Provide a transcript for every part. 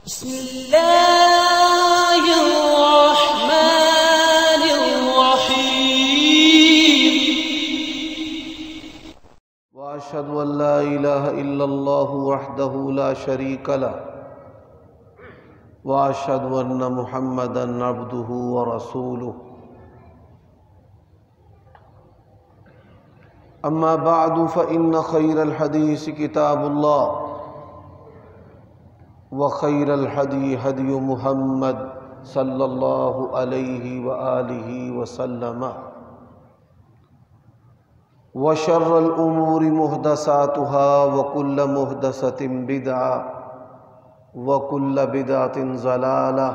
بسم الله الرحمن الرحيم وأشهد أن لا إله إلا الله وحده لا شريك له وأشهد أن محمدًا عبده ورسوله أما بعد فإن خير الحديث كتاب الله وخير الهدي هدي محمد صلى الله عليه وآله وسلم وشر الأمور محدثاتها وكل محدثة بدعة وكل بدعة ضلالة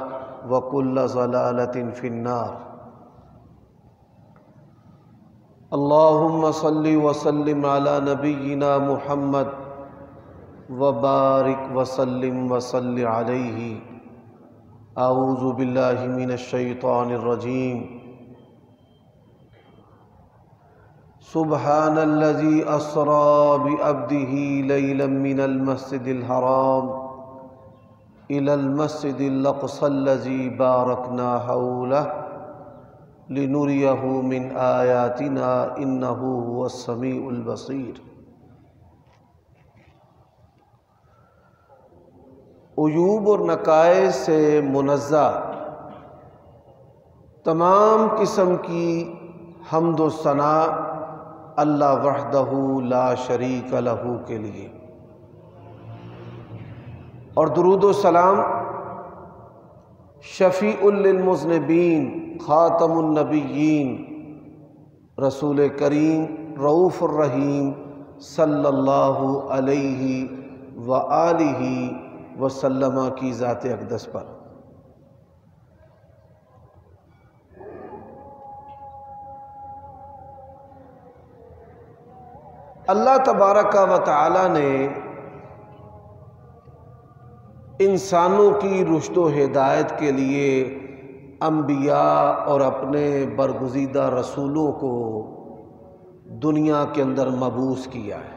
وكل ضلالة في النار اللهم صل وسلم على نبينا محمد وبارك وسلم وصل عليه اعوذ باللہ من الشیطان الرجیم سبحان الذي اسرى بعبده ليلا من المسجد الحرام الى المسجد الاقصى الذي باركنا حوله لنريه من آياتنا انه هو السميع البصير عیوب اور نقائص سے منزہ تمام قسم کی حمد و ثنا اللہ وحدہ لا شریک لہ کے لیے، اور درود و سلام شفیع للمذنبین خاتم النبیین رسول کریم رؤوف الرحیم صلی اللہ علیہ وآلہ وسلم کی ذات اقدس پر۔ اللہ تبارک و تعالی نے انسانوں کی رشد و ہدایت کے لیے انبیاء اور اپنے برگزیدہ رسولوں کو دنیا کے اندر مبعوث کیا ہے۔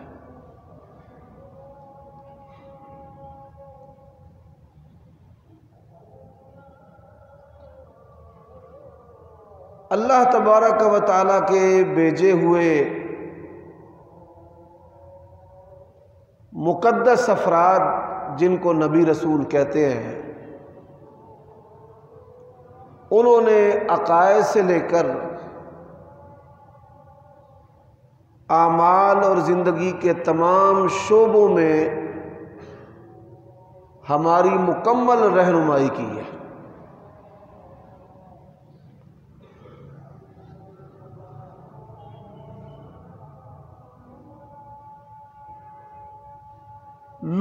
اللہ تبارک و تعالیٰ کے بھیجے ہوئے مقدس افراد جن کو نبی رسول کہتے ہیں، انہوں نے عقائد سے لے کر اعمال اور زندگی کے تمام شعبوں میں ہماری مکمل رہنمائی کی ہے۔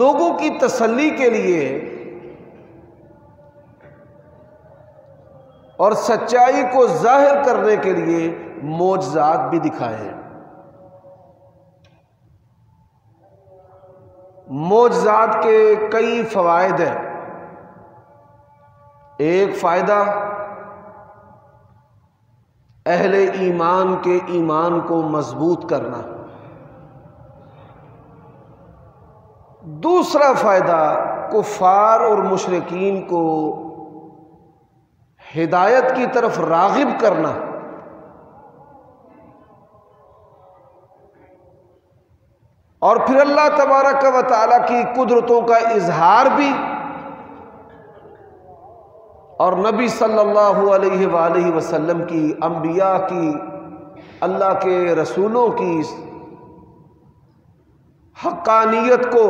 لوگوں کی تسلی کے لیے اور سچائی کو ظاہر کرنے کے لیے معجزات بھی دکھائے ہیں۔ معجزات کے کئی فوائد ہیں۔ ایک فائدہ اہل ایمان کے ایمان کو مضبوط کرنا، دوسرا فائدہ کفار اور مشرکین کو ہدایت کی طرف راغب کرنا، اور پھر اللہ تبارک و تعالیٰ کی قدرتوں کا اظہار بھی، اور نبی صلی اللہ علیہ وآلہ وسلم کی، انبیاء کی، اللہ کے رسولوں کی حقانیت کو،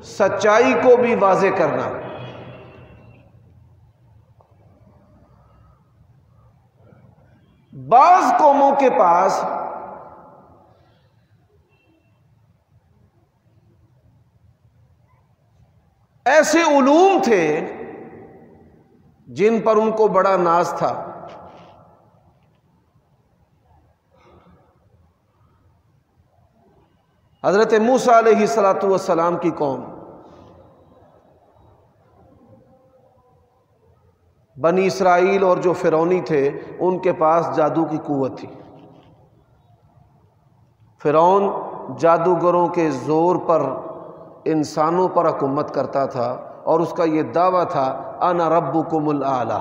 سچائی کو بھی واضح کرنا۔ بعض قوموں کے پاس ایسے علوم تھے جن پر ان کو بڑا ناز تھا۔ حضرت موسیٰ علیہ السلام کی قوم بنی اسرائیل اور جو فرعونی تھے، ان کے پاس جادو کی قوت تھی۔ فرعون جادوگروں کے زور پر انسانوں پر حکومت کرتا تھا اور اس کا یہ دعویٰ تھا انا ربکم الاعلی۔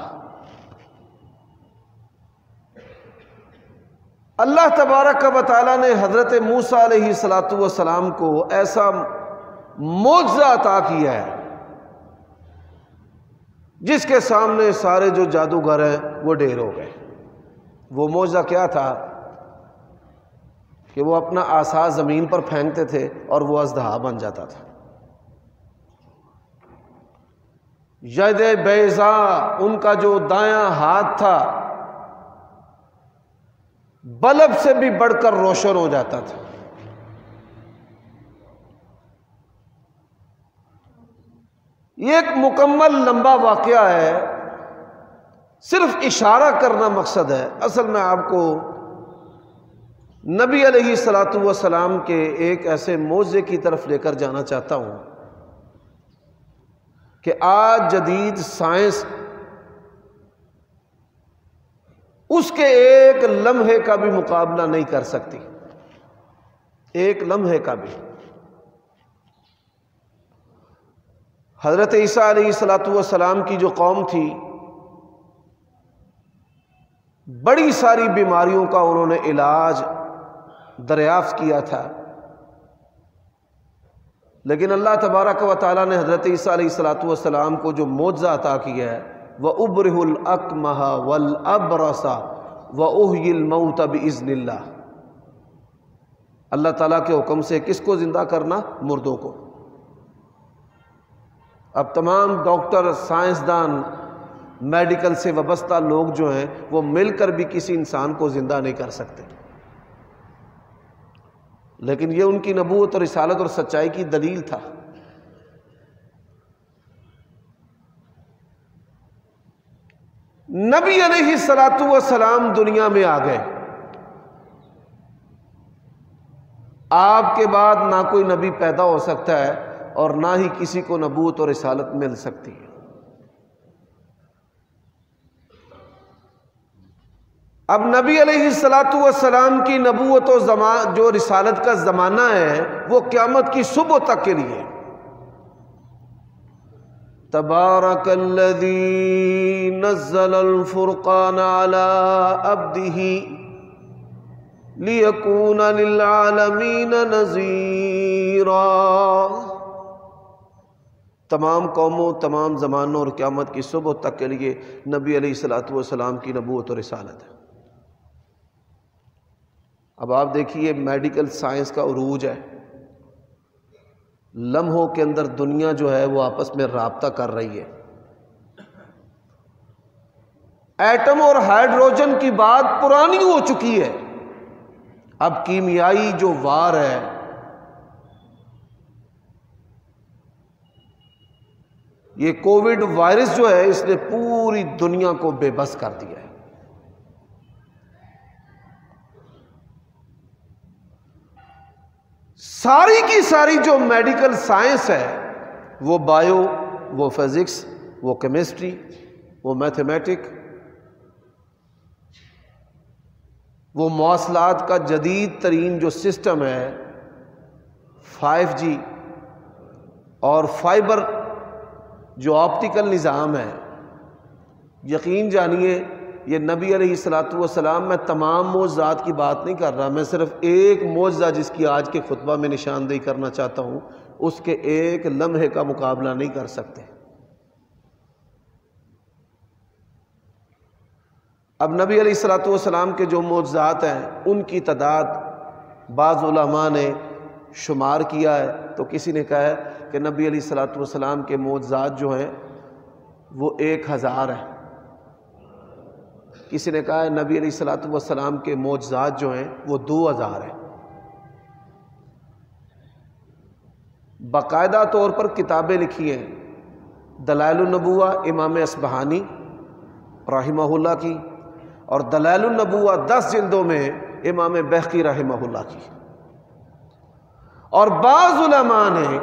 اللہ تبارک و تعالیٰ نے حضرت موسیٰ علیہ السلام کو ایسا معجزہ عطا کیا ہے جس کے سامنے سارے جو جادوگر ہیں وہ ڈھیر ہو گئے۔ وہ معجزہ کیا تھا کہ وہ اپنا عصا زمین پر پھینکتے تھے اور وہ اژدہا بن جاتا تھا۔ ید بیضاء، ان کا جو دایاں ہاتھ تھا بلب سے بھی بڑھ کر روشن ہو جاتا تھا۔ یہ ایک مکمل لمبا واقعہ ہے، صرف اشارہ کرنا مقصد ہے۔ اصل میں آپ کو نبی علیہ السلام کے ایک ایسے معجزے کی طرف لے کر جانا چاہتا ہوں کہ آج جدید سائنس اس کے ایک لمحے کا بھی مقابلہ نہیں کر سکتی، ایک لمحے کا بھی۔ حضرت عیسیٰ علیہ السلام کی جو قوم تھی، بڑی ساری بیماریوں کا انہوں نے علاج دریافت کیا تھا، لیکن اللہ تبارک و تعالیٰ نے حضرت عیسیٰ علیہ السلام کو جو معجزہ عطا کیا ہے، وَأُبْرِئُ الْأَكْمَحَ وَالْأَبْرَصَ وَأُحْيِي الْمَوْتَ بِإِذْنِ اللَّهِ۔ اللہ تعالیٰ کے حکم سے کس کو زندہ کرنا؟ مردوں کو۔ اب تمام ڈاکٹر، سائنسدان، میڈیکل سے وابستہ لوگ جو ہیں وہ مل کر بھی کسی انسان کو زندہ نہیں کر سکتے، لیکن یہ ان کی نبوت اور رسالت اور سچائی کی دلیل تھا۔ نبی علیہ السلام دنیا میں آ گئے، آپ کے بعد نہ کوئی نبی پیدا ہو سکتا ہے اور نہ ہی کسی کو نبوت اور رسالت مل سکتی ہے۔ اب نبی علیہ السلام کی نبوت و جو رسالت کا زمانہ ہے وہ قیامت کی صبح تک کے لیے۔ تبارک الذی نزل الفرقان علی عبدہ لیکون للعالمین نذیرا۔ تمام قوموں، تمام زمانوں اور قیامت کی صبح تک کے لیے نبی علیہ السلام کی نبوت و رسالت ہے۔ اب آپ دیکھیے میڈیکل سائنس کا عروج ہے، لمحوں کے اندر دنیا جو ہے وہ آپس میں رابطہ کر رہی ہے۔ ایٹم اور ہائیڈروجن کی بات پرانی ہو چکی ہے، اب کیمیائی جو وار ہے یہ کووڈ وائرس جو ہے اس نے پوری دنیا کو بے بس کر دیا ہے۔ ساری کی ساری جو میڈیکل سائنس ہے، وہ بایو، وہ فزکس، وہ کیمسٹری، وہ میتھمیٹک، وہ مواصلات کا جدید ترین جو سسٹم ہے 5G اور فائبر جو آپٹیکل نظام ہے، یقین جانیے یہ نبی علیہ السلام، میں تمام معجزات کی بات نہیں کر رہا، میں صرف ایک معجزہ جس کی آج کے خطبہ میں نشاندہی کرنا چاہتا ہوں، اس کے ایک لمحے کا مقابلہ نہیں کر سکتے۔ اب نبی علیہ السلام کے جو معجزات ہیں ان کی تعداد بعض علماء نے شمار کیا ہے، تو کسی نے کہا ہے کہ نبی علیہ السلام کے معجزات جو ہیں وہ 1000 ہیں، کسی نے کہا ہے نبی علیہ السلام کے معجزات جو ہیں وہ 2000 ہیں۔ باقاعدہ طور پر کتابیں لکھی ہیں، دلائل النبوہ امام اصبہانی رحمہ اللہ کی، اور دلائل النبوہ 10 جلدوں میں امام بہقی رحمہ اللہ کی، اور بعض علماء نے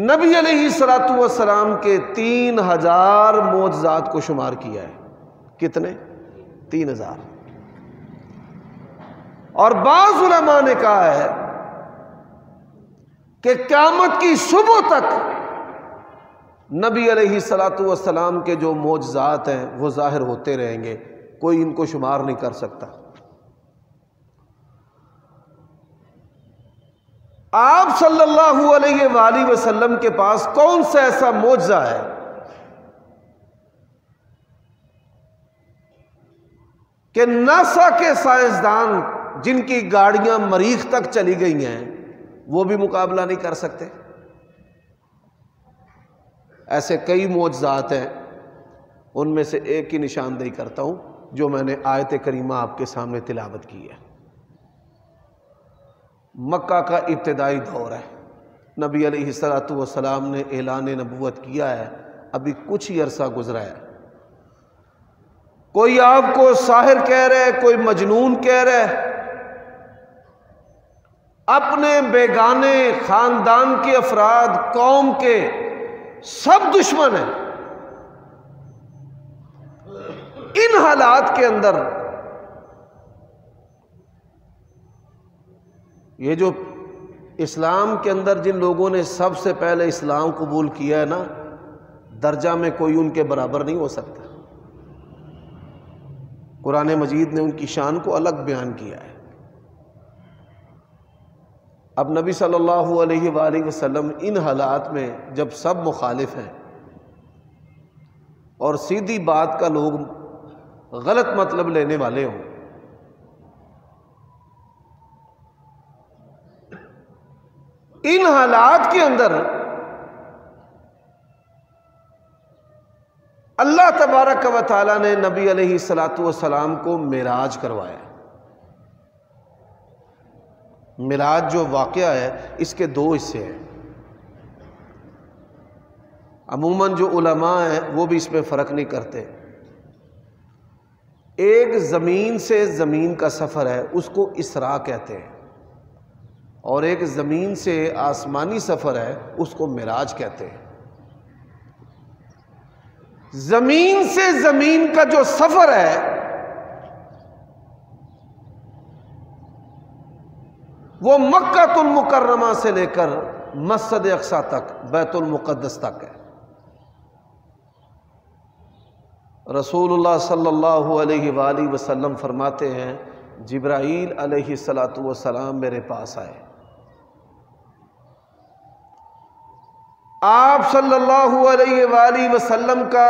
نبی علیہ السلام کے 3000 معجزات کو شمار کیا ہے۔ کتنے؟ 3000۔ اور بعض علماء نے کہا ہے کہ قیامت کی صبح تک نبی علیہ الصلوۃ والسلام کے جو معجزات ہیں وہ ظاہر ہوتے رہیں گے، کوئی ان کو شمار نہیں کر سکتا۔ آپ صلی اللہ علیہ وآلہ وسلم کے پاس کون سا ایسا معجزہ ہے کہ ناسا کے سائنسدان جن کی گاڑیاں مریخ تک چلی گئی ہیں وہ بھی مقابلہ نہیں کر سکتے؟ ایسے کئی معجزات ہیں، ان میں سے ایک کی نشاندہی کرتا ہوں جو میں نے آیت کریمہ آپ کے سامنے تلاوت کی ہے۔ مکہ کا ابتدائی دور ہے، نبی علیہ الصلوۃ والسلام نے اعلان نبوت کیا ہے، ابھی کچھ ہی عرصہ گزرا ہے۔ کوئی آپ کو ساحر کہہ رہا ہے، کوئی مجنون کہہ رہا ہے، اپنے بیگانے خاندان کے افراد، قوم کے سب دشمن ہیں۔ ان حالات کے اندر یہ جو اسلام کے اندر جن لوگوں نے سب سے پہلے اسلام قبول کیا ہے نا، درجہ میں کوئی ان کے برابر نہیں ہو سکتا۔ قرآن مجید نے ان کی شان کو الگ بیان کیا ہے۔ اب نبی صلی اللہ علیہ وآلہ وسلم ان حالات میں جب سب مخالف ہیں اور سیدھی بات کا لوگ غلط مطلب لینے والے ہوں، ان حالات کے اندر اللہ تبارک و تعالیٰ نے نبی علیہ الصلوۃ والسلام کو معراج کروایا۔ معراج جو واقعہ ہے اس کے دو حصے ہیں۔ عموماً جو علماء ہیں وہ بھی اس میں فرق نہیں کرتے۔ ایک زمین سے زمین کا سفر ہے، اس کو اسراء کہتے ہیں، اور ایک زمین سے آسمانی سفر ہے، اس کو معراج کہتے ہیں۔ زمین سے زمین کا جو سفر ہے وہ مکہ المکرمہ سے لے کر مسجد اقصی تک، بیت المقدس تک ہے۔ رسول اللہ صلی اللہ علیہ وآلہ وسلم فرماتے ہیں جبرائیل علیہ الصلوۃ والسلام میرے پاس آئے، آپ صلی اللہ علیہ وآلہ وسلم کا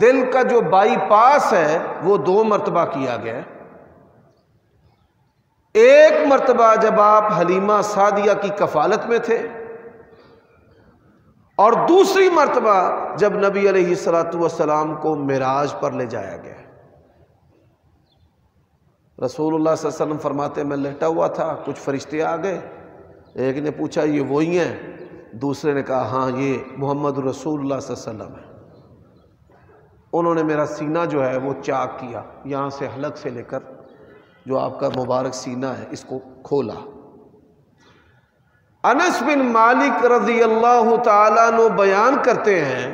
دل کا جو بائی پاس ہے وہ 2 مرتبہ کیا گیا ہے۔ ایک مرتبہ جب آپ حلیمہ سعدیہ کی کفالت میں تھے، اور دوسری مرتبہ جب نبی علیہ الصلوۃ والسلام کو معراج پر لے جایا گیا۔ رسول اللہ صلی اللہ علیہ وسلم فرماتے میں لیٹا ہوا تھا، کچھ فرشتے آ گئے، ایک نے پوچھا یہ وہی ہیں، دوسرے نے کہا ہاں یہ محمد رسول اللہ صلی اللہ علیہ وسلم ہے۔ انہوں نے میرا سینہ جو ہے وہ چاک کیا، یہاں سے حلق سے لے کر جو آپ کا مبارک سینہ ہے اس کو کھولا۔ انس بن مالک رضی اللہ تعالیٰ عنہ بیان کرتے ہیں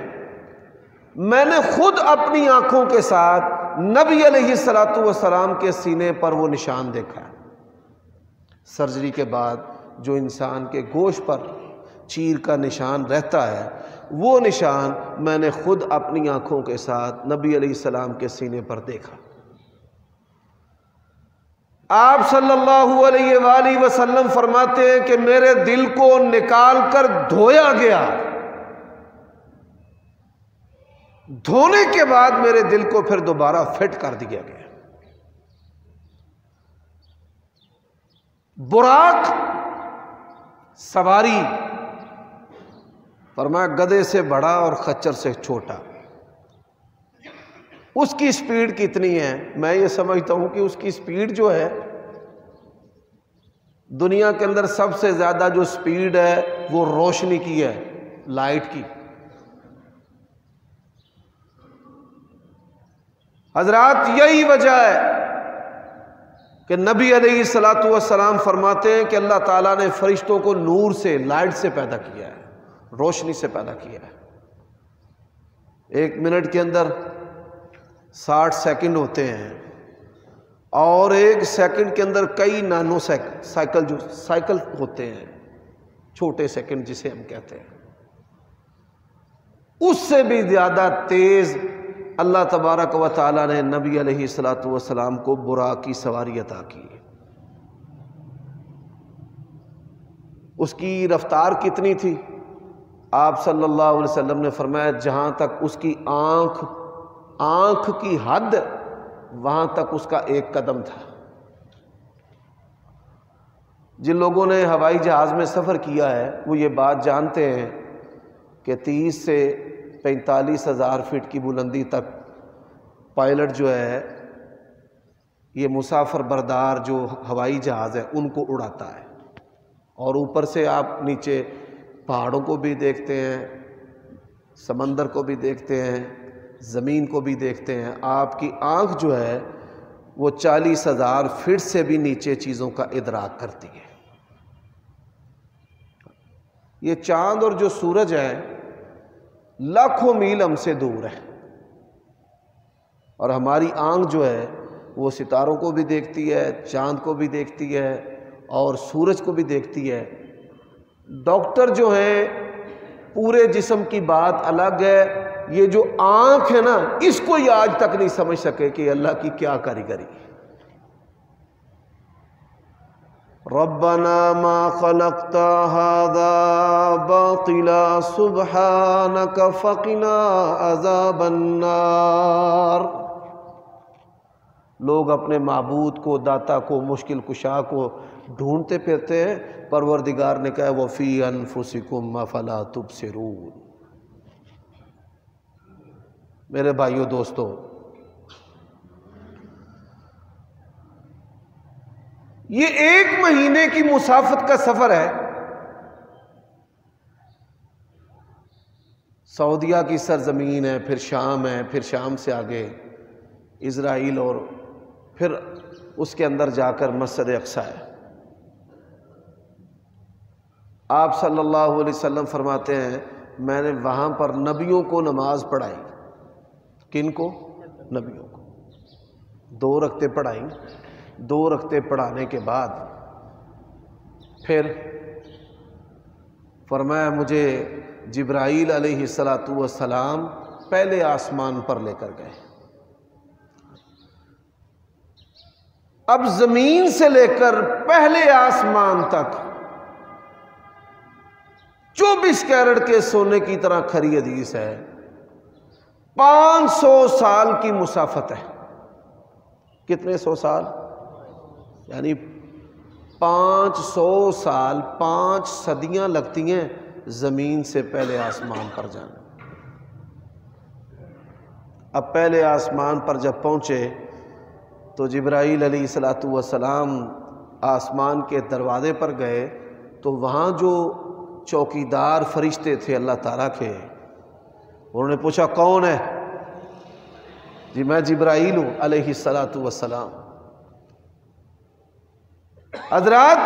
میں نے خود اپنی آنکھوں کے ساتھ نبی علیہ الصلوۃ والسلام کے سینے پر وہ نشان دیکھا ہے۔ سرجری کے بعد جو انسان کے گوشت پر چیر کا نشان رہتا ہے وہ نشان میں نے خود اپنی آنکھوں کے ساتھ نبی علیہ السلام کے سینے پر دیکھا۔ آپ صلی اللہ علیہ وآلہ وسلم فرماتے ہیں کہ میرے دل کو نکال کر دھویا گیا، دھونے کے بعد میرے دل کو پھر دوبارہ فٹ کر دیا گیا۔ براق سواری، فرمایا گدھے سے بڑا اور خچر سے چھوٹا۔ اس کی سپیڈ کتنی ہے؟ میں یہ سمجھتا ہوں کہ اس کی سپیڈ جو ہے دنیا کے اندر سب سے زیادہ جو سپیڈ ہے وہ روشنی کی ہے، لائٹ کی۔ حضرات یہی وجہ ہے کہ نبی علیہ الصلوۃ والسلام فرماتے ہیں کہ اللہ تعالیٰ نے فرشتوں کو نور سے، لائٹ سے پیدا کیا ہے، روشنی سے پیدا کیا ہے۔ 1 منٹ کے اندر 60 سیکنڈ ہوتے ہیں، اور 1 سیکنڈ کے اندر کئی نانو سائیکل جو سائیکل ہوتے ہیں، چھوٹے سیکنڈ جسے ہم کہتے ہیں۔ اس سے بھی زیادہ تیز اللہ تبارک و تعالیٰ نے نبی علیہ الصلوۃ والسلام کو براق کی سواری عطا کی۔ اس کی رفتار کتنی تھی؟ آپ صلی اللہ علیہ وسلم نے فرمایا جہاں تک اس کی آنکھ کی حد وہاں تک اس کا ایک قدم تھا۔ جن لوگوں نے ہوائی جہاز میں سفر کیا ہے وہ یہ بات جانتے ہیں کہ 30 سے 45 ہزار فٹ کی بلندی تک پائلٹ جو ہے یہ مسافر بردار جو ہوائی جہاز ہے ان کو اڑاتا ہے، اور اوپر سے آپ نیچے پہاڑوں کو بھی دیکھتے ہیں، سمندر کو بھی دیکھتے ہیں، زمین کو بھی دیکھتے ہیں۔ آپ کی آنکھ جو ہے وہ 40,000 فٹ سے بھی نیچے چیزوں کا ادراک کرتی ہے۔ یہ چاند اور جو سورج ہے لاکھوں میل ہم سے دور ہے، اور ہماری آنکھ جو ہے وہ ستاروں کو بھی دیکھتی ہے، چاند کو بھی دیکھتی ہے اور سورج کو بھی دیکھتی ہے۔ ڈاکٹر جو ہیں پورے جسم کی بات الگ ہے، یہ جو آنکھ ہے نا اس کو یہ آج تک نہیں سمجھ سکے کہ اللہ کی کیا کاریگری ہے۔ ربنا ما خلقت هذا باطلا سبحانك فقنا عذاب النار۔ لوگ اپنے معبود کو، داتا کو، مشکل کشا کو ڈھونڈتے پھرتے ہیں، پروردگار نے کہا وَفِي أَنفُسِكُمْ أَفَلَا تُبْصِرُونَ۔ میرے بھائیو دوستو، یہ 1 مہینے کی مسافت کا سفر ہے۔ سعودیہ کی سرزمین ہے، پھر شام ہے، پھر شام سے آگے اسرائیل، اور پھر اس کے اندر جا کر مسجد اقصی ہے۔ آپ صلی اللہ علیہ وسلم فرماتے ہیں میں نے وہاں پر نبیوں کو نماز پڑھائی۔ کن کو؟ نبیوں کو 2 رکعتیں پڑھائیں۔ 2 رکعتیں پڑھانے کے بعد پھر فرمایا مجھے جبرائیل علیہ الصلوۃ والسلام پہلے آسمان پر لے کر گئے۔ اب زمین سے لے کر پہلے آسمان تک 24 کیرٹ کے سونے کی طرح کھری حدیث ہے، 500 سال کی مسافت ہے۔ کتنے 100 سال؟ یعنی 500 سال، 5 صدیاں لگتی ہیں زمین سے پہلے آسمان پر جانا۔ اب پہلے آسمان پر جب پہنچے تو جبرائیل علیہ الصلوۃ والسلام آسمان کے دروازے پر گئے تو وہاں جو چوکیدار فرشتے تھے اللہ تعالیٰ کے، انہوں نے پوچھا کون ہے؟ جی میں جبرائیل ہوں علیہ الصلوۃ والسلام۔ حضرات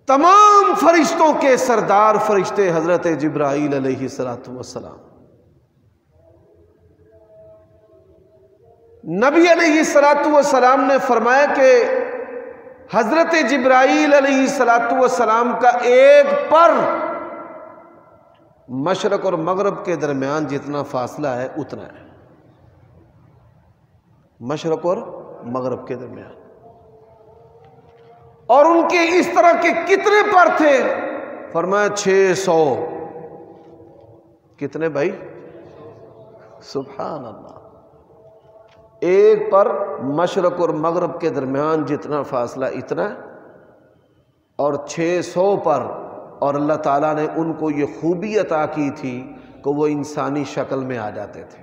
تمام فرشتوں کے سردار فرشتے حضرت جبرائیل علیہ الصلوۃ والسلام، نبی علیہ الصلوۃ والسلام نے فرمایا کہ حضرت جبرائیل علیہ الصلوۃ والسلام کا ایک پر مشرق اور مغرب کے درمیان جتنا فاصلہ ہے اتنا ہے، مشرق اور مغرب کے درمیان۔ اور ان کے اس طرح کے کتنے پر تھے؟ فرمایا 600۔ کتنے بھائی؟ سبحان اللہ۔ ایک پر مشرق اور مغرب کے درمیان جتنا فاصلہ اتنا، اور 600 پر، اور اللہ تعالیٰ نے ان کو یہ خوبی عطا کی تھی کہ وہ انسانی شکل میں آ جاتے تھے۔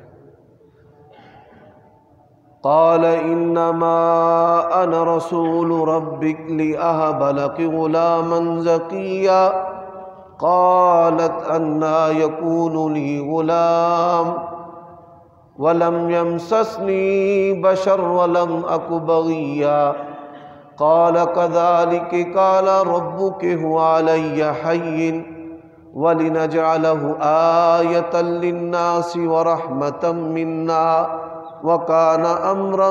قال انما انا رسول ربک لأہب لک غلاما زکیا قالت انا یکون لی غلام وَلَمْ يَمْسَسْنِي بَشَرٌ وَلَمْ أَكُ بَغِيًّا قَالَ كَذَلِكَ قَالَ رَبُّكِ هُوَ عَلَيَّ هَيِّنٌ وَلِنَجْعَلَهُ آيَةً لِلنَّاسِ وَرَحْمَةً مِنَّا وَكَانَ أَمْرًا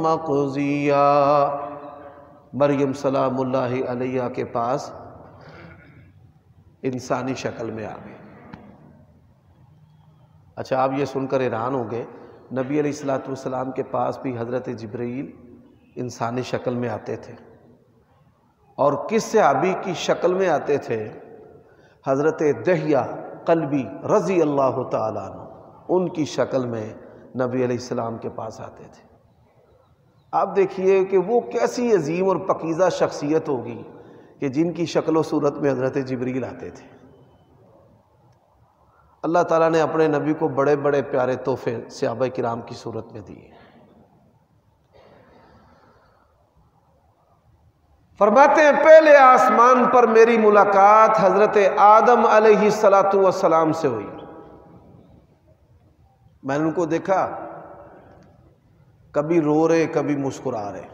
مَقْضِيًّا۔ مریم سلام اللہ علیہ کے پاس انسانی شکل میں آ گئی۔ اچھا، آپ یہ سن کر حیران ہوں گے، نبی علیہ الصلوۃ والسلام کے پاس بھی حضرت جبرائیل انسانی شکل میں آتے تھے، اور کس صحابی کی شکل میں آتے تھے؟ حضرت دحیہ قلبی رضی اللہ تعالیٰ عنہ، ان کی شکل میں نبی علیہ السلام کے پاس آتے تھے۔ آپ دیکھیے کہ وہ کیسی عظیم اور پاکیزہ شخصیت ہوگی کہ جن کی شکل و صورت میں حضرت جبرائیل آتے تھے۔ اللہ تعالیٰ نے اپنے نبی کو بڑے بڑے پیارے تحفے صحابہ کرام کی صورت میں دیے۔ فرماتے ہیں پہلے آسمان پر میری ملاقات حضرت آدم علیہ السلام سے ہوئی۔ میں نے ان کو دیکھا، کبھی رو رہے کبھی مسکرا رہے۔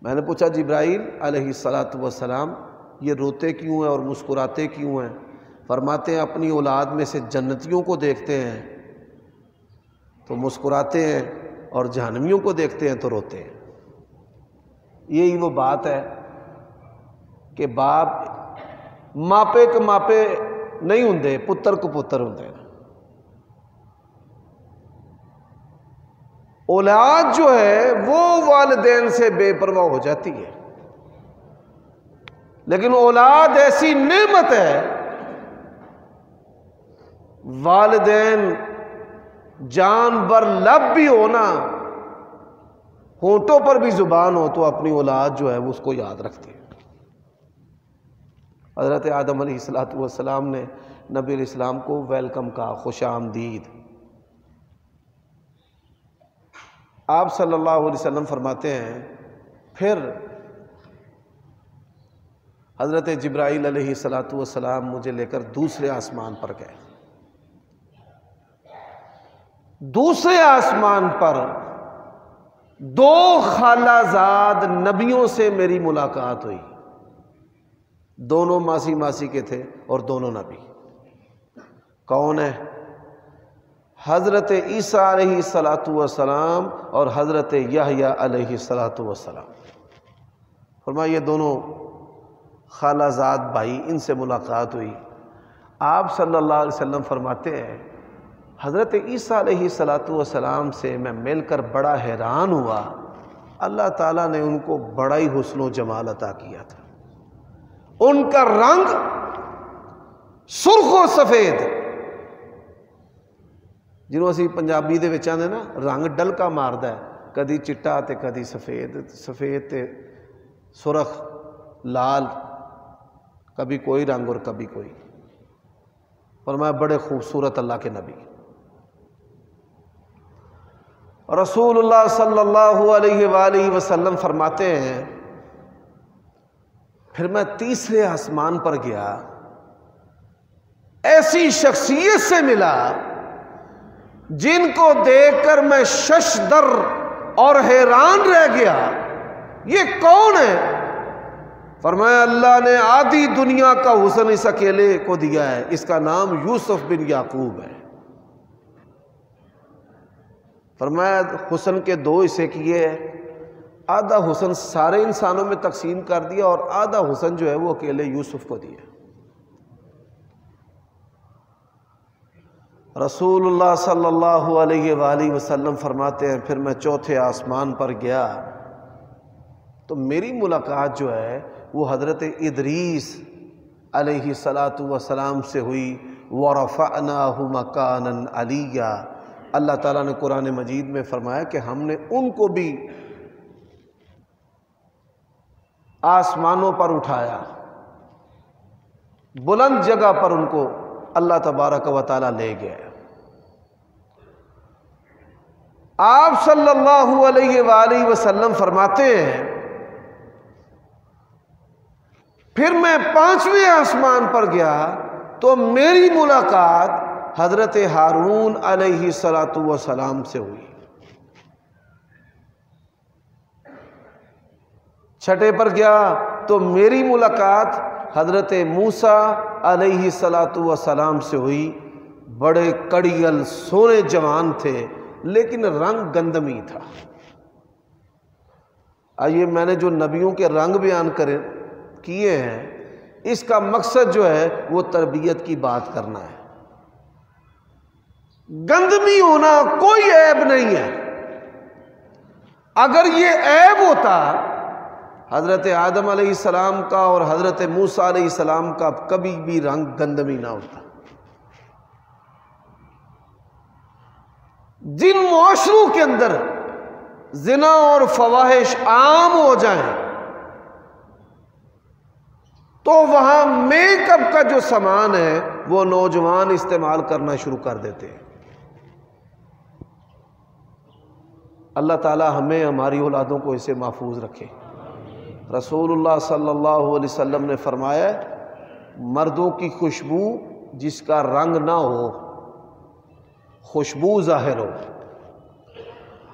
میں نے پوچھا جبرائیل علیہ السلام یہ روتے کیوں ہیں اور مسکراتے کیوں ہیں؟ فرماتے ہیں اپنی اولاد میں سے جنتیوں کو دیکھتے ہیں تو مسکراتے ہیں، اور جہنمیوں کو دیکھتے ہیں تو روتے ہیں۔ یہی وہ بات ہے کہ باپ ماپے کے ماپے نہیں ہوندے، پتر کو پتر ہوندے۔ اولاد جو ہے وہ والدین سے بے پرواہ ہو جاتی ہے، لیکن اولاد ایسی نعمت ہے، والدین جان بر لب بھی ہونا، ہونٹوں پر بھی زبان ہو، تو اپنی اولاد جو ہے وہ اس کو یاد رکھتی ہے۔ حضرت آدم علیہ السلام نے نبی علیہ السلام کو ویلکم کہا، خوش آمدید۔ آپ صلی اللہ علیہ وسلم فرماتے ہیں پھر حضرت جبرائیل علیہ السلام مجھے لے کر دوسرے آسمان پر گئے۔ دوسرے آسمان پر دو خالہ زاد نبیوں سے میری ملاقات ہوئی، دونوں ماسی ماسی کے تھے اور دونوں نبی۔ کون ہے؟ حضرت عیسیٰ علیہ السلام اور حضرت یحییٰ علیہ السلام۔ فرمایا یہ دونوں خالہ زاد بھائی، ان سے ملاقات ہوئی۔ آپ صلی اللہ علیہ وسلم فرماتے ہیں حضرت عیسیٰ علیہ السلام سے میں مل کر بڑا حیران ہوا، اللہ تعالیٰ نے ان کو بڑا ہی حسن و جمال عطا کیا تھا۔ ان کا رنگ سرخ و سفید، جنہوں اسی پنجابی دے وچ آندے نا رنگ ڈلکا ماردا ہے، کدی چٹا تے کدی سفید، سفید تے سرخ لال، کبھی کوئی رنگ اور کبھی کوئی۔ فرمایا بڑے خوبصورت اللہ کے نبی۔ رسول اللہ صلی اللہ علیہ وآلہ وسلم فرماتے ہیں پھر میں تیسرے آسمان پر گیا، ایسی شخصیت سے ملا جن کو دیکھ کر میں ششدر اور حیران رہ گیا، یہ کون ہے؟ فرمایا اللہ نے آدھی دنیا کا حسن اس اکیلے کو دیا ہے، اس کا نام یوسف بن یعقوب ہے۔ فرمایا حسن کے دو حصے کیے ہیں، آدھا حسن سارے انسانوں میں تقسیم کر دیا اور آدھا حسن جو ہے وہ اکیلے یوسف کو دیا۔ رسول اللہ صلی اللہ علیہ وآلہ وسلم فرماتے ہیں پھر میں چوتھے آسمان پر گیا تو میری ملاقات جو ہے وہ حضرت ادریس علیہ السلام سے ہوئی۔ وَرَفَعْنَاهُ مَكَانًا عَلِيًّا، اللہ تعالیٰ نے قرآن مجید میں فرمایا کہ ہم نے ان کو بھی آسمانوں پر اٹھایا، بلند جگہ پر ان کو اللہ تبارک و تعالیٰ لے گئے۔ آپ صلی اللہ علیہ وآلہ وسلم فرماتے ہیں پھر میں پانچویں آسمان پر گیا تو میری ملاقات حضرت ہارون علیہ السلام سے ہوئی۔ چھٹے پر گیا تو میری ملاقات حضرت موسیٰ علیہ السلام سے ہوئی۔ بڑے کڑیل سونے جوان تھے لیکن رنگ گندمی تھا۔ آئیے میں نے جو نبیوں کے رنگ بیان کیے ہیں اس کا مقصد جو ہے وہ تربیت کی بات کرنا ہے۔ گندمی ہونا کوئی عیب نہیں ہے. اگر یہ عیب ہوتا حضرت آدم علیہ السلام کا اور حضرت موسیٰ علیہ السلام کا کبھی بھی رنگ گندمی نہ ہوتا. جن معاشروں کے اندر زنا اور فواحش عام ہو جائیں تو وہاں میک اپ کا جو سامان ہے وہ نوجوان استعمال کرنا شروع کر دیتے ہیں. اللہ تعالی ہمیں ہماری اولادوں کو اسے محفوظ رکھے. رسول اللہ صلی اللہ علیہ وسلم نے فرمایا مردوں کی خوشبو جس کا رنگ نہ ہو، خوشبو ظاہر ہو،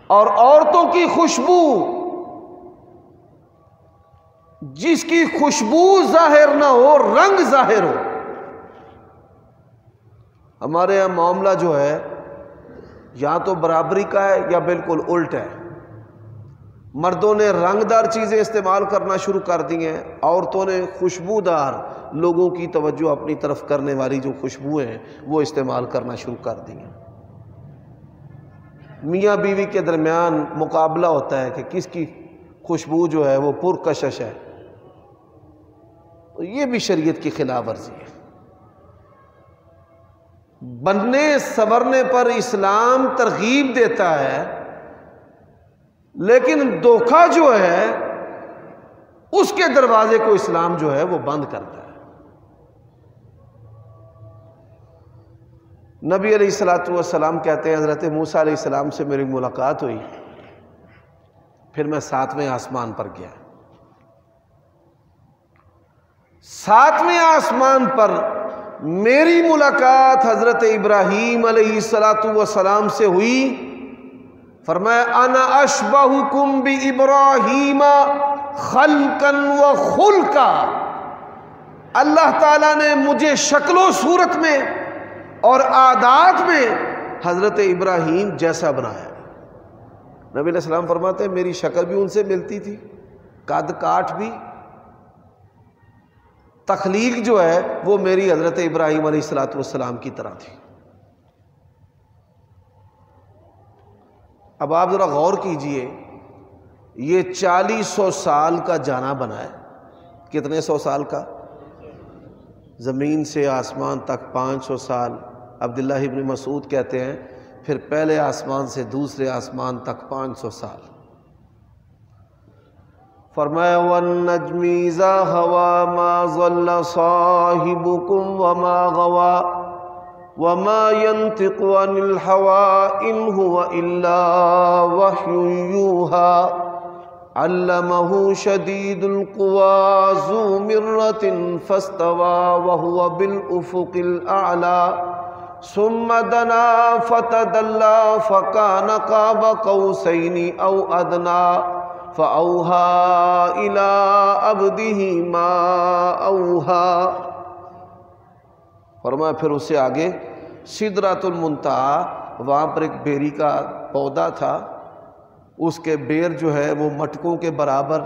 اور عورتوں کی خوشبو جس کی خوشبو ظاہر نہ ہو، رنگ ظاہر ہو. ہمارے یہاں معاملہ جو ہے یا تو برابری کا ہے یا بالکل الٹ ہے. مردوں نے رنگدار چیزیں استعمال کرنا شروع کر دی ہیں، عورتوں نے خوشبودار لوگوں کی توجہ اپنی طرف کرنے والی جو خوشبوئیں ہیں وہ استعمال کرنا شروع کر دی ہیں. میاں بیوی کے درمیان مقابلہ ہوتا ہے کہ کس کی خوشبو جو ہے وہ پرکشش ہے. تو یہ بھی شریعت کی خلاف ورزی ہے. بننے سنورنے پر اسلام ترغیب دیتا ہے، لیکن دھوکہ جو ہے اس کے دروازے کو اسلام جو ہے وہ بند کرتا ہے. نبی علیہ الصلوۃ والسلام کہتے ہیں حضرت موسیٰ علیہ السلام سے میری ملاقات ہوئی، پھر میں 7ویں آسمان پر گیا. 7ویں آسمان پر میری ملاقات حضرت ابراہیم علیہ السلام سے ہوئی. فرمایا انا اشبہکم بابراہیم خلقا و خلقا. اللہ تعالیٰ نے مجھے شکل و صورت میں اور عادات میں حضرت ابراہیم جیسا بنایا. نبی علیہ السلام فرماتے ہیں میری شکل بھی ان سے ملتی تھی، قد کاٹ بھی، تخلیق جو ہے وہ میری حضرت ابراہیم علیہ السلام کی طرح تھی. اب آپ ذرا غور کیجئے، یہ 4000 سال کا جانا بنا ہے. کتنے 100 سال کا؟ زمین سے آسمان تک 500 سال. عبداللہ ابن مسعود کہتے ہیں پھر پہلے آسمان سے دوسرے آسمان تک 500 سال. فرمایا وَالنَّجْمِ إِذَا هَوَى مَا ضَلَّ صَاحِبُكُمْ وَمَا غَوَى وَمَا يَنْطِقُ عَنِ الْهَوَىٰ إِنْ هُوَ إِلَّا وَحْيٌ يُوحَىٰ عَلَّمَهُ شَدِيدُ الْقُوَىٰ ذُو مِرَّةٍ فَاسْتَوَىٰ وَهُوَ بِالْأُفُقِ الْأَعْلَىٰ ثُمَّ دَنَا فَتَدَلَّىٰ فَكَانَ قَابَ قَوْسَيْنِ أَوْ أَدْنَىٰ فَأَوْحَىٰ إِلَىٰ عَبْدِهِ مَا أَوْحَىٰ. فرمایا پھر اس سے آگے سدرۃ المنتہا، وہاں پر ایک بیری کا پودا تھا، اس کے بیر جو ہے وہ مٹکوں کے برابر،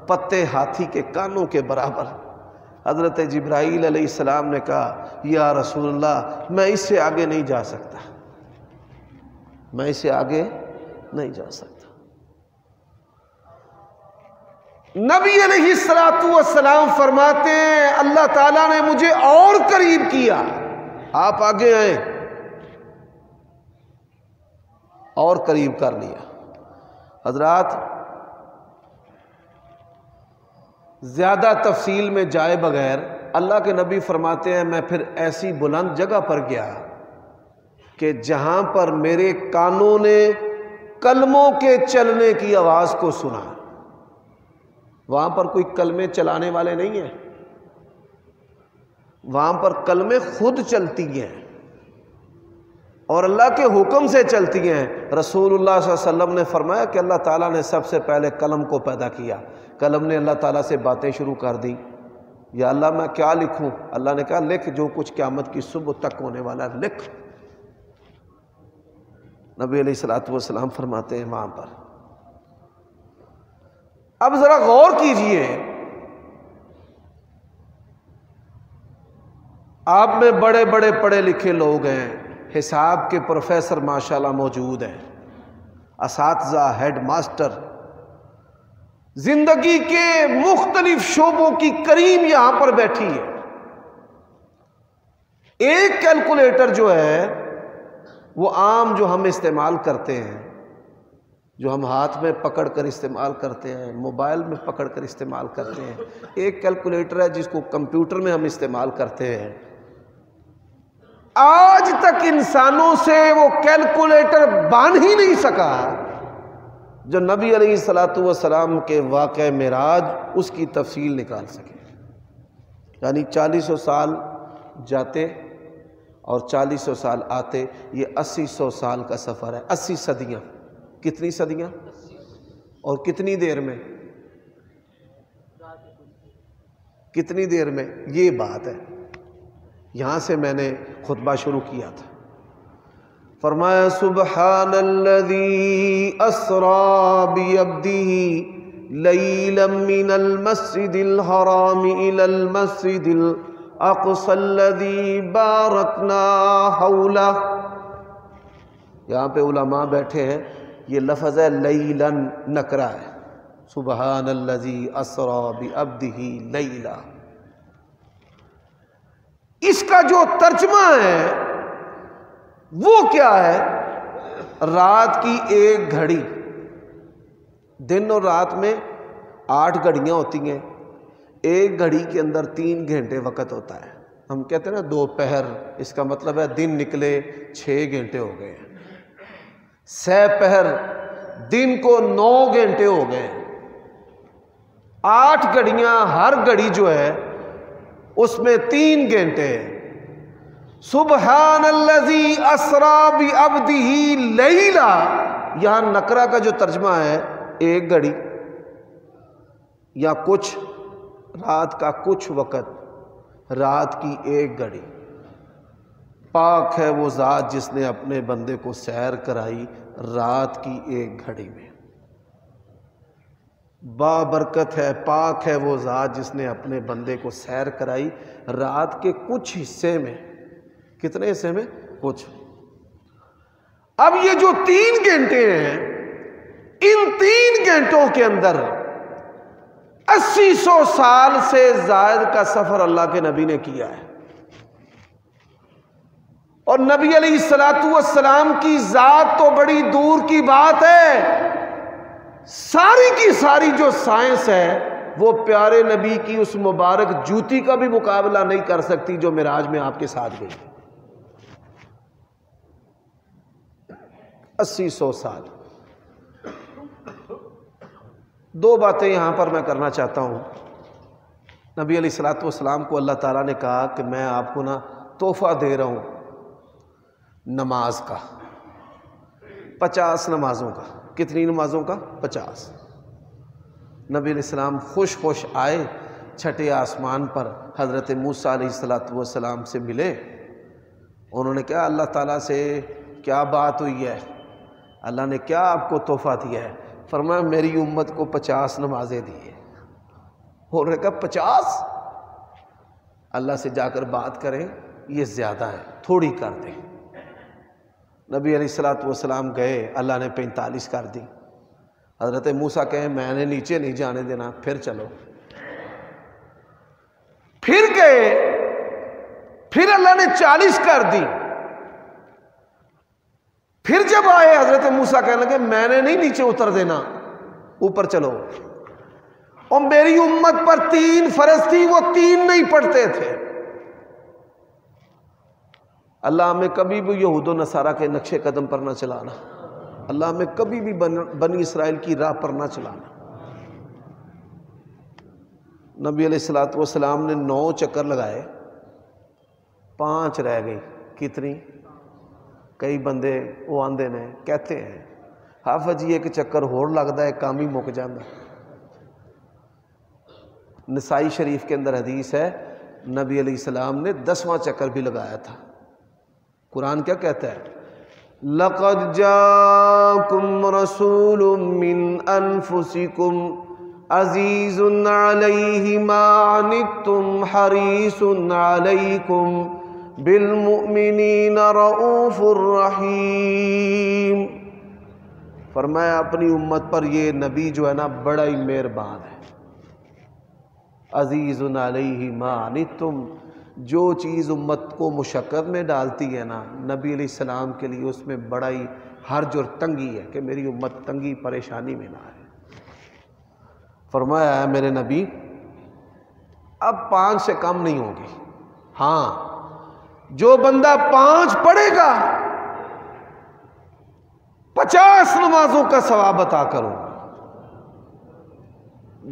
پتے ہاتھی کے کانوں کے برابر. حضرت جبرائیل علیہ السلام نے کہا یا رسول اللہ میں اس سے آگے نہیں جا سکتا، میں اس سے آگے نہیں جا سکتا. نبی علیہ السلام فرماتے ہیں اللہ تعالیٰ نے مجھے اور قریب کیا. آپ آگے آئیں، اور قریب کر لیا. حضرات زیادہ تفصیل میں جائے بغیر اللہ کے نبی فرماتے ہیں میں پھر ایسی بلند جگہ پر گیا کہ جہاں پر میرے کانوں نے کلموں کے چلنے کی آواز کو سنا. وہاں پر کوئی کلمے چلانے والے نہیں ہیں، وہاں پر کلمے خود چلتی ہیں اور اللہ کے حکم سے چلتی ہیں. رسول اللہ صلی اللہ علیہ وسلم نے فرمایا کہ اللہ تعالیٰ نے سب سے پہلے قلم کو پیدا کیا. قلم نے اللہ تعالیٰ سے باتیں شروع کر دی، یا اللہ میں کیا لکھوں؟ اللہ نے کہا لکھ جو کچھ قیامت کی صبح تک ہونے والا ہے، لکھ. نبی علیہ الصلوۃ والسلام فرماتے ہیں وہاں پر. اب ذرا غور کیجئے، آپ میں بڑے بڑے پڑھے لکھے لوگ ہیں، حساب کے پروفیسر ماشاءاللہ موجود ہیں، اساتذہ، ہیڈ ماسٹر، زندگی کے مختلف شعبوں کی کریم یہاں پر بیٹھی ہے۔ ایک کیلکولیٹر جو ہے وہ عام جو ہم استعمال کرتے ہیں، جو ہم ہاتھ میں پکڑ کر استعمال کرتے ہیں، موبائل میں پکڑ کر استعمال کرتے ہیں، ایک کیلکولیٹر ہے جس کو کمپیوٹر میں ہم استعمال کرتے ہیں۔ آج تک انسانوں سے وہ کیلکولیٹر بن ہی نہیں سکا جو نبی علیہ الصلوۃ والسلام کے واقعہ معراج اس کی تفصیل نکال سکے۔ یعنی 4000 سال جاتے اور 4000 سال آتے، یہ 8000 سال کا سفر ہے، 80 صدیاں۔ کتنی صدیاں اور کتنی دیر میں؟ کتنی دیر میں؟ یہ بات ہے، یہاں سے میں نے خطبہ شروع کیا تھا۔ فرمایا سبحان الذی اسری بعبدہ لیلا من المسجد الحرام الی المسجد الاقصی الذی بارکنا حولہ۔ یہاں پہ علماء بیٹھے ہیں، یہ لفظ ہے لیلاً، نکرہ ہے، سبحان الذی اسری بعبدہ لیلا۔ اس کا جو ترجمہ ہے وہ کیا ہے؟ رات کی ایک گھڑی، دن اور رات میں 8 گھڑیاں ہوتی ہیں، ایک گھڑی کے اندر 3 گھنٹے وقت ہوتا ہے۔ ہم کہتے ہیں نا دوپہر، اس کا مطلب ہے دن نکلے 6 گھنٹے ہو گئے، سہ پہر دن کو 9 گھنٹے ہو گئے۔ 8 گھڑیاں، ہر گھڑی جو ہے اس میں 3 گھنٹے۔ سبحان الذی اسری بعبدہ لیلا، یہاں نکرہ کا جو ترجمہ ہے ایک گھڑی یا کچھ، رات کا کچھ وقت، رات کی ایک گھڑی۔ پاک ہے وہ ذات جس نے اپنے بندے کو سیر کرائی رات کی ایک گھڑی میں۔ بابرکت ہے، پاک ہے وہ ذات جس نے اپنے بندے کو سیر کرائی رات کے کچھ حصے میں۔ کتنے حصے میں؟ کچھ۔ اب یہ جو 3 گھنٹے ہیں، ان 3 گھنٹوں کے اندر 8000 سال سے زائد کا سفر اللہ کے نبی نے کیا ہے۔ اور نبی علیہ الصلوۃ والسلام کی ذات تو بڑی دور کی بات ہے، ساری کی ساری جو سائنس ہے وہ پیارے نبی کی اس مبارک جوتی کا بھی مقابلہ نہیں کر سکتی جو معراج میں آپ کے ساتھ گئی۔ 8000 سال۔ 2 باتیں یہاں پر میں کرنا چاہتا ہوں۔ نبی علیہ الصلوۃ والسلام کو اللہ تعالیٰ نے کہا کہ میں آپ کو نا تحفہ دے رہا ہوں نماز کا، 50 نمازوں کا۔ کتنی نمازوں کا؟ 50۔ نبی علیہ السلام خوش خوش آئے، چھٹے آسمان پر حضرت موسیٰ علیہ الصلوۃ والسلام سے ملے۔ انہوں نے کہا اللہ تعالیٰ سے کیا بات ہوئی ہے؟ اللہ نے کیا آپ کو تحفہ دیا ہے؟ فرمایا میری امت کو 50 نمازیں دی ہیں۔ انہوں نے کہا 50؟ اللہ سے جا کر بات کریں، یہ زیادہ ہے، تھوڑی کر دیں۔ نبی علیہ الصلوۃ والسلام گئے، اللہ نے 45 کر دی۔ حضرت موسیٰ کہیں میں نے نیچے نہیں جانے دینا، پھر چلو۔ پھر گئے، پھر اللہ نے 40 کر دی۔ پھر جب آئے حضرت موسیٰ کہنے لگے میں نے نہیں نیچے اتر دینا، اوپر چلو۔ اور میری امت پر 3 فرض تھی، وہ 3 نہیں پڑھتے تھے۔ اللہ ہمیں کبھی بھی یہود و نصارہ کے نقش قدم پر نہ چلانا، اللہ ہمیں کبھی بھی بنی اسرائیل کی راہ پر نہ چلانا۔ نبی علیہ الصلوۃ والسلام نے 9 چکر لگائے، 5 رہ گئی۔ کتنی؟ کئی بندے وہ آندے نے کہتے ہیں حافظ جی ایک چکر ہور لگتا ہے کام ہی مک جانا۔ نسائی شریف کے اندر حدیث ہے نبی علیہ السلام نے 10واں چکر بھی لگایا تھا۔ قرآن کیا کہتا ہے؟ لَقَدْ جَاءَكُمْ رَسُولٌ مِّنْ أَنفُسِكُمْ عَزِيزٌ عَلَيْهِ مَا عَنِتُّمْ حَرِيصٌ عَلَيْكُمْ بالمؤمنین رؤوف الرحیم، فرمایا اپنی امت پر یہ نبی جو ہے نا بڑا ہی مہربان ہے۔ عزیز علیہ ما عنتم، جو چیز امت کو مشقت میں ڈالتی ہے نا، نبی علیہ السلام کے لیے اس میں بڑا ہی حرج اور تنگی ہے کہ میری امت تنگی پریشانی میں نہ آئے۔ فرمایا ہے میرے نبی اب 5 سے کم نہیں ہوگی، ہاں جو بندہ 5 پڑھے گا 50 نمازوں کا ثواب عطا کروں گا۔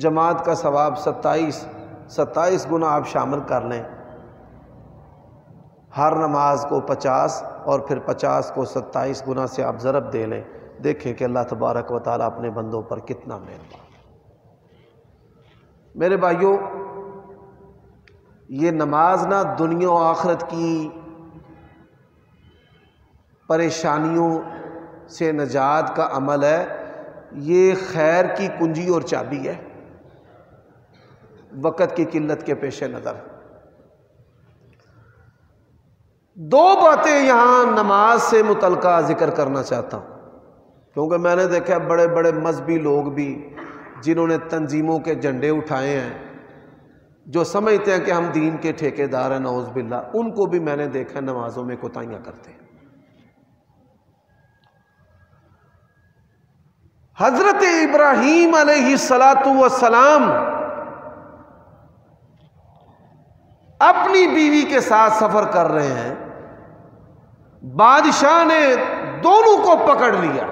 جماعت کا ثواب 27 گنا آپ شامل کر لیں، ہر نماز کو 50 اور پھر 50 کو 27 گنا سے آپ ضرب دے لیں، دیکھیں کہ اللہ تبارک و تعالیٰ اپنے بندوں پر کتنا مہربان۔ میرے بھائیوں، یہ نماز نہ دنیا و آخرت کی پریشانیوں سے نجات کا عمل ہے، یہ خیر کی کنجی اور چابی ہے وقت کی قلت کے پیش نظر۔ 2 باتیں یہاں نماز سے متعلقہ ذکر کرنا چاہتا ہوں، کیونکہ میں نے دیکھا بڑے بڑے مذہبی لوگ بھی جنہوں نے تنظیموں کے جھنڈے اٹھائے ہیں، جو سمجھتے ہیں کہ ہم دین کے ٹھیکیدار ہیں، نعوذ باللہ، ان کو بھی میں نے دیکھا نمازوں میں کوتاہیاں کرتے ہیں۔ حضرت ابراہیم علیہ السلام اپنی بیوی کے ساتھ سفر کر رہے ہیں، بادشاہ نے دونوں کو پکڑ لیا۔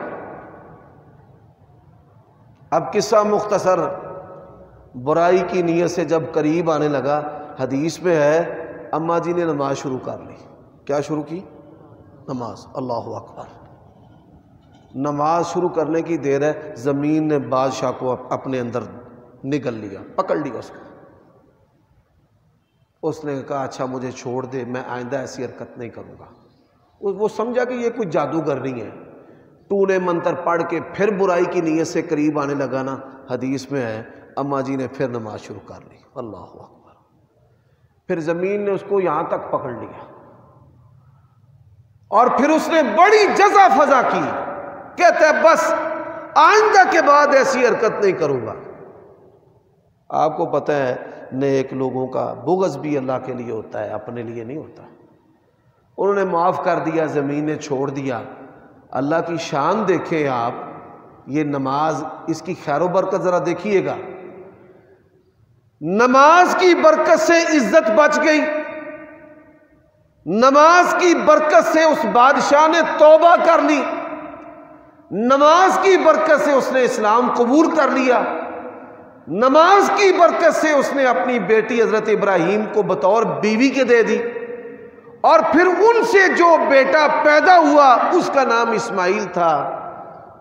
اب قصہ مختصر، برائی کی نیت سے جب قریب آنے لگا، حدیث میں ہے اماں جی نے نماز شروع کر لی۔ کیا شروع کی؟ نماز۔ اللہ اکبر۔ نماز شروع کرنے کی دیر ہے، زمین نے بادشاہ کو اپنے اندر نگل لیا، پکڑ لیا اس کو۔ اس نے کہا اچھا مجھے چھوڑ دے، میں آئندہ ایسی حرکت نہیں کروں گا۔ وہ سمجھا کہ یہ کوئی جادوگر نہیں ہے، ٹونے منتر پڑھ کے پھر برائی کی نیت سے قریب آنے لگا نا، حدیث میں ہے اماں جی نے پھر نماز شروع کر لی۔ اللہ اکبر۔ پھر زمین نے اس کو یہاں تک پکڑ لیا، اور پھر اس نے بڑی جزا فضا کی، کہتا ہے بس آئندہ کے بعد ایسی حرکت نہیں کروں گا۔ آپ کو پتہ ہے نیک لوگوں کا بغض بھی اللہ کے لیے ہوتا ہے، اپنے لیے نہیں ہوتا۔ انہوں نے معاف کر دیا، زمین نے چھوڑ دیا۔ اللہ کی شان دیکھیں آپ، یہ نماز، اس کی خیر و برکت ذرا دیکھیے گا۔ نماز کی برکت سے عزت بچ گئی، نماز کی برکت سے اس بادشاہ نے توبہ کر لی، نماز کی برکت سے اس نے اسلام قبول کر لیا، نماز کی برکت سے اس نے اپنی بیٹی حضرت ابراہیم کو بطور بیوی کے دے دی، اور پھر ان سے جو بیٹا پیدا ہوا اس کا نام اسماعیل تھا،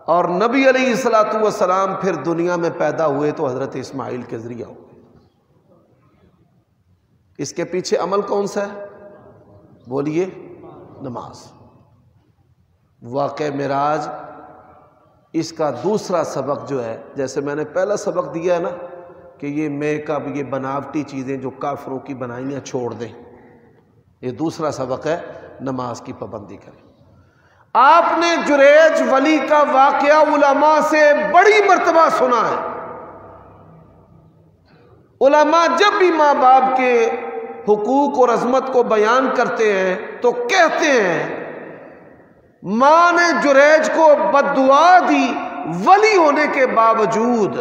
اور نبی علیہ السلام پھر دنیا میں پیدا ہوئے تو حضرت اسماعیل کے ذریعہ ہوئے۔ اس کے پیچھے عمل کون سا ہے؟ بولیے، نماز۔ واقعہ معراج اس کا دوسرا سبق جو ہے، جیسے میں نے پہلا سبق دیا ہے نا کہ یہ میک اپ، یہ بناوٹی چیزیں جو کافروں کی بنائیاں چھوڑ دیں، یہ دوسرا سبق ہے، نماز کی پابندی کریں۔ آپ نے جریج ولی کا واقعہ علماء سے بڑی مرتبہ سنا ہے۔ علماء جب بھی ماں باپ کے حقوق اور عظمت کو بیان کرتے ہیں تو کہتے ہیں ماں نے جریج کو بد دعا دی، ولی ہونے کے باوجود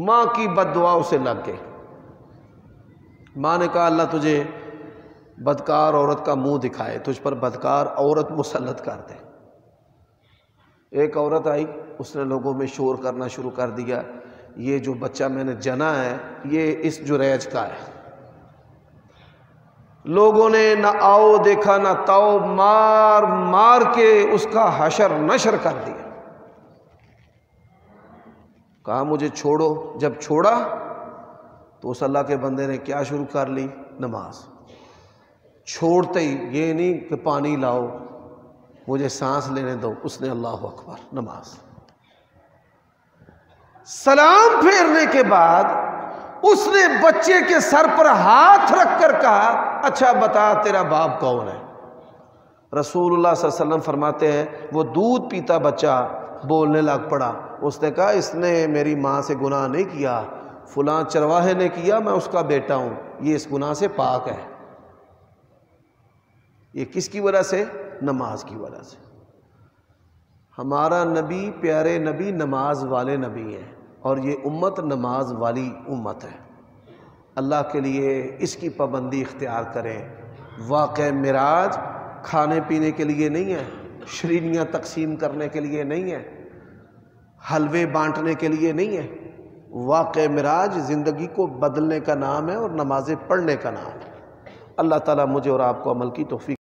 ماں کی بد دعا اسے لگ گئی۔ ماں نے کہا اللہ تجھے بدکار عورت کا منہ دکھائے، تجھ پر بدکار عورت مسلط کر دے۔ ایک عورت آئی، اس نے لوگوں میں شور کرنا شروع کر دیا، یہ جو بچہ میں نے جنا ہے یہ اس جریج کا ہے۔ لوگوں نے نہ آؤ دیکھا نہ تاؤ، مار مار کے اس کا حشر نشر کر دیا۔ کہا مجھے چھوڑو، جب چھوڑا تو اس اللہ کے بندے نے کیا شروع کر لی؟ نماز۔ چھوڑتے ہی یہ نہیں کہ پانی لاؤ، مجھے سانس لینے دو، اس نے اللہ اکبر، نماز۔ سلام پھیرنے کے بعد اس نے بچے کے سر پر ہاتھ رکھ کر کہا اچھا بتا تیرا باپ کون ہے؟ رسول اللہ صلی اللہ علیہ وسلم فرماتے ہیں وہ دودھ پیتا بچہ بولنے لگ پڑا، اس نے کہا اس نے میری ماں سے گناہ نہیں کیا، فلاں چرواہے نے کیا، میں اس کا بیٹا ہوں، یہ اس گناہ سے پاک ہے۔ یہ کس کی وجہ سے؟ نماز کی وجہ سے۔ ہمارا نبی، پیارے نبی، نماز والے نبی ہیں، اور یہ امت نماز والی امت ہے۔ اللہ کے لیے اس کی پابندی اختیار کریں۔ واقعہ معراج کھانے پینے کے لیے نہیں ہے، شرینیاں تقسیم کرنے کے لیے نہیں ہے، حلوے بانٹنے کے لیے نہیں ہے۔ واقعہ معراج زندگی کو بدلنے کا نام ہے اور نمازیں پڑھنے کا نام ہے۔ اللہ تعالیٰ مجھے اور آپ کو عمل کی توفیق